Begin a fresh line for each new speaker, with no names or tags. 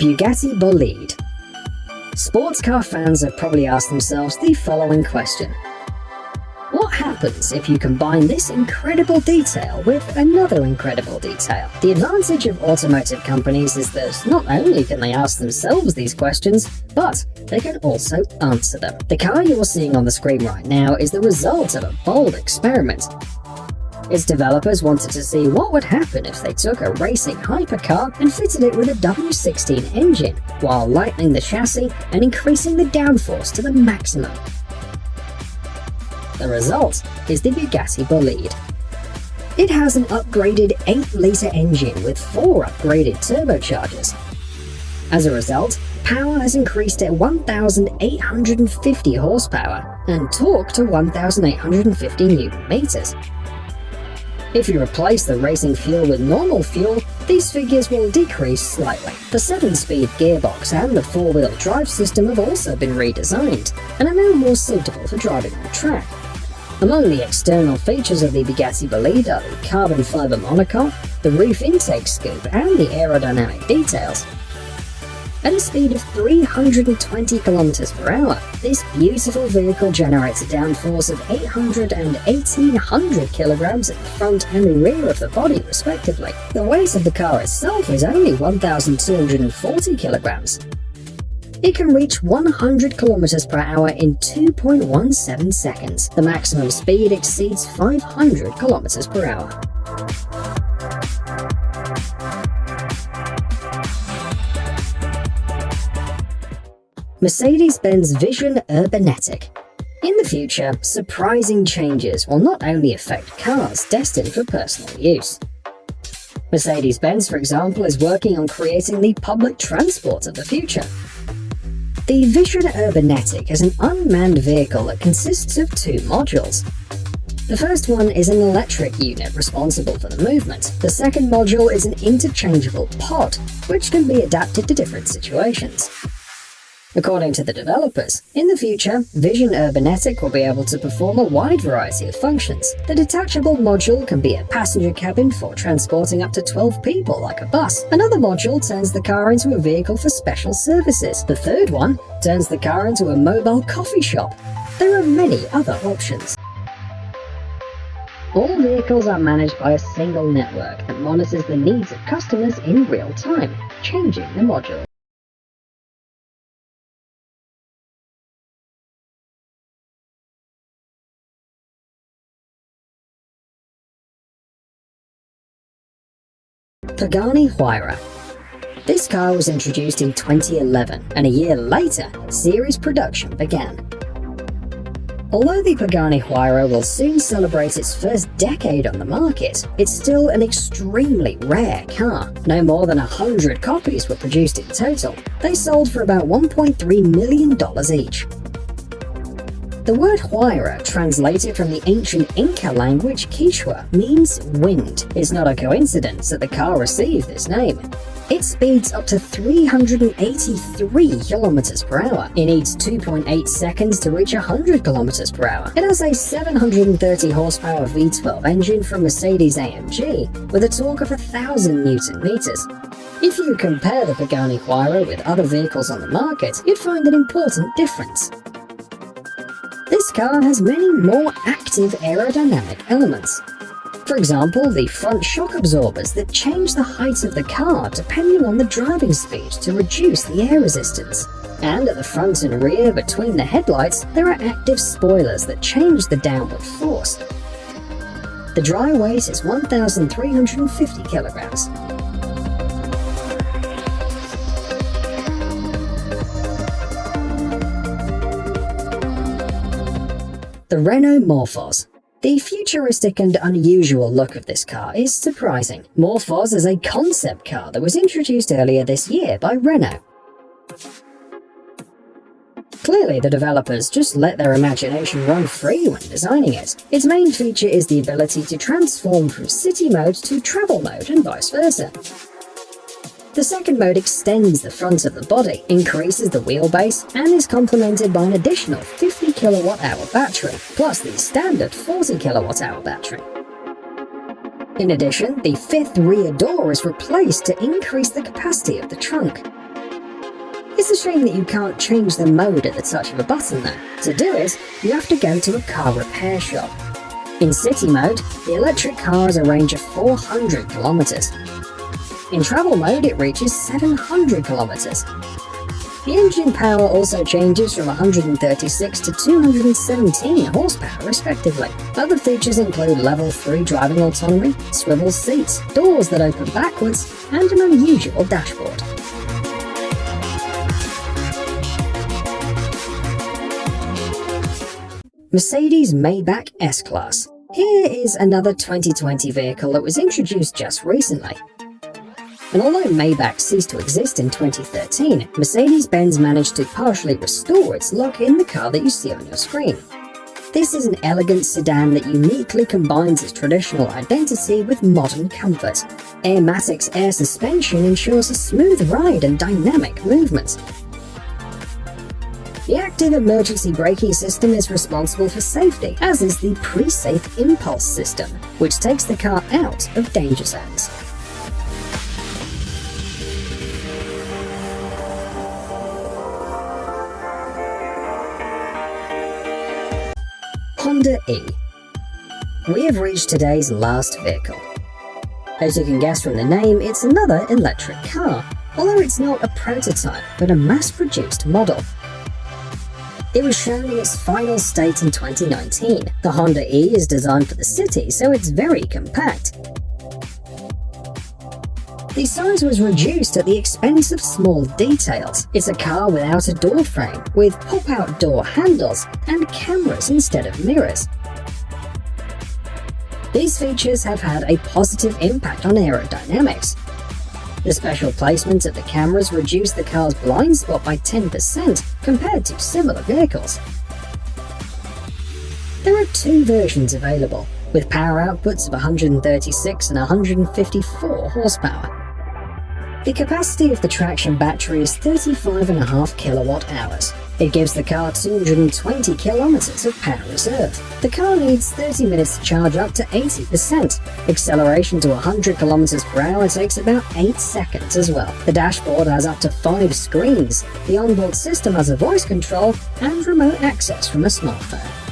Bugatti Bolide. Sports car fans have probably asked themselves the following question. What happens if you combine this incredible detail with another incredible detail? The advantage of automotive companies is that not only can they ask themselves these questions, but they can also answer them. The car you're seeing on the screen right now is the result of a bold experiment. Its developers wanted to see what would happen if they took a racing hypercar and fitted it with a W16 engine, while lightening the chassis and increasing the downforce to the maximum. The result is the Bugatti Bolide. It has an upgraded 8-litre engine with 4 upgraded turbochargers. As a result, power has increased to 1,850 horsepower and torque to 1,850 Nm. If you replace the racing fuel with normal fuel, these figures will decrease slightly. The 7-speed gearbox and the 4-wheel drive system have also been redesigned and are now more suitable for driving on track. Among the external features of the Bugatti Bolide are the carbon fiber monocoque, the roof intake scoop, and the aerodynamic details. At a speed of 320 km/h, this beautiful vehicle generates a downforce of 800 and 1,800 kg at the front and rear of the body respectively. The weight of the car itself is only 1,240 kg. It can reach 100 km/h in 2.17 seconds. The maximum speed exceeds 500 km/h. Mercedes-Benz Vision Urbanetic. In the future, surprising changes will not only affect cars destined for personal use. Mercedes-Benz, for example, is working on creating the public transport of the future. The Vision Urbanetic is an unmanned vehicle that consists of 2 modules. The first one is an electric unit responsible for the movement. The second module is an interchangeable pod, which can be adapted to different situations. According to the developers, in the future, Vision Urbanetic will be able to perform a wide variety of functions. The detachable module can be a passenger cabin for transporting up to 12 people like a bus. Another module turns the car into a vehicle for special services. The third one turns the car into a mobile coffee shop. There are many other options. All vehicles are managed by a single network that monitors the needs of customers in real time, changing the module. Pagani Huayra. This car was introduced in 2011, and a year later, series production began. Although the Pagani Huayra will soon celebrate its first decade on the market, it's still an extremely rare car. No more than 100 copies were produced in total. They sold for about $1.3 million each. The word Huayra, translated from the ancient Inca language Quichua, means wind. It's not a coincidence that the car received this name. It speeds up to 383 km/h. It needs 2.8 seconds to reach 100 km/h. It has a 730 horsepower V12 engine from Mercedes-AMG with a torque of 1,000 Nm. If you compare the Pagani Huayra with other vehicles on the market, you'd find an important difference. This car has many more active aerodynamic elements. For example, the front shock absorbers that change the height of the car depending on the driving speed to reduce the air resistance. And at the front and rear between the headlights, there are active spoilers that change the downward force. The dry weight is 1,350 kilograms. The Renault Morphoz. The futuristic and unusual look of this car is surprising. Morphoz is a concept car that was introduced earlier this year by Renault. Clearly, the developers just let their imagination run free when designing it. Its main feature is the ability to transform from city mode to travel mode and vice versa. The second mode extends the front of the body, increases the wheelbase, and is complemented by an additional 50 kWh battery, plus the standard 40 kWh battery. In addition, the fifth rear door is replaced to increase the capacity of the trunk. It's a shame that you can't change the mode at the touch of a button though. To do it, you have to go to a car repair shop. In city mode, the electric car has a range of 400 kilometers. In travel mode, it reaches 700 kilometers. The engine power also changes from 136 to 217 horsepower respectively. Other features include level 3 driving autonomy, swivel seats, doors that open backwards, and an unusual dashboard. Mercedes-Maybach S-Class. Here is another 2020 vehicle that was introduced just recently. And although Maybach ceased to exist in 2013, Mercedes-Benz managed to partially restore its look in the car that you see on your screen. This is an elegant sedan that uniquely combines its traditional identity with modern comfort. Airmatic's air suspension ensures a smooth ride and dynamic movement. The active emergency braking system is responsible for safety, as is the pre-safe impulse system, which takes the car out of danger zones. Honda E. We have reached today's last vehicle. As you can guess from the name, it's another electric car, although it's not a prototype but a mass-produced model. It was shown in its final state in 2019. The Honda E is designed for the city, so it's very compact. The size was reduced at the expense of small details. It's a car without a door frame, with pop-out door handles and cameras instead of mirrors. These features have had a positive impact on aerodynamics. The special placement of the cameras reduced the car's blind spot by 10% compared to similar vehicles. There are two versions available, with power outputs of 136 and 154 horsepower. The capacity of the traction battery is 35.5 kilowatt hours. It gives the car 220 kilometers of power reserve. The car needs 30 minutes to charge up to 80%. Acceleration to 100 kilometers per hour takes about 8 seconds as well. The dashboard has up to 5 screens. The onboard system has a voice control and remote access from a smartphone.